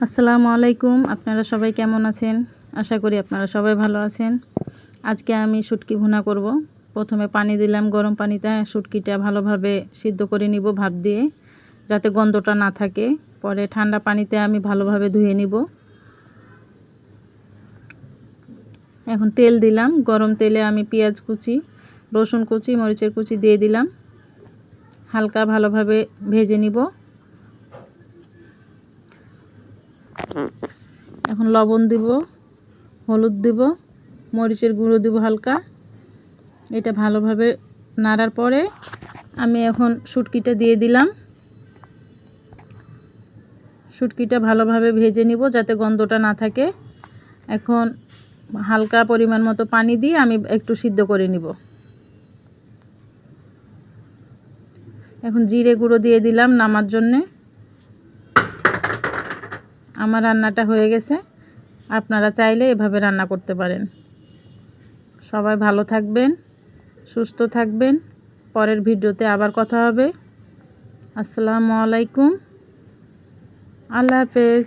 আসসালামু আলাইকুম। আপনারা সবাই কেমন আছেন? আশা করি আপনারা সবাই ভালো আছেন। আজকে আমি শুটকি ভুনা করব। প্রথমে পানি দিলাম, গরম পানিতে শুটকিটা ভালোভাবে সিদ্ধ করে নিব ভাপ দিয়ে, যাতে গন্ধটা না থাকে। পরে ঠান্ডা পানিতে আমি ভালোভাবে ধুয়ে নিব। এখন তেল দিলাম, গরম তেলে আমি পেঁয়াজ কুচি, রসুন কুচি, মরিচের কুচি দিয়ে দিলাম। হালকা ভালোভাবে ভেজে নিব। এখন লবণ দিব, হলুদ দিব, মরিচের গুঁড়ো দিব হালকা। এটা ভালোভাবে নাড়ার পরে আমি এখন শুটকিটা দিয়ে দিলাম। শুটকিটা ভালোভাবে ভেজে নিব যাতে গন্ধটা না থাকে। এখন হালকা পরিমাণ মতো পানি দিয়ে আমি একটু সিদ্ধ করে নিব। এখন জিরে গুঁড়ো দিয়ে দিলাম নামার জন্যে। আমার রান্নাটা হয়ে গেছে। আপনারা চাইলে এভাবে রান্না করতে পারেন। সবাই ভালো থাকবেন, সুস্থ থাকবেন। পরের ভিডিওতে আবার কথা হবে। আসসালামু আলাইকুম। আল্লাহ হাফেজ।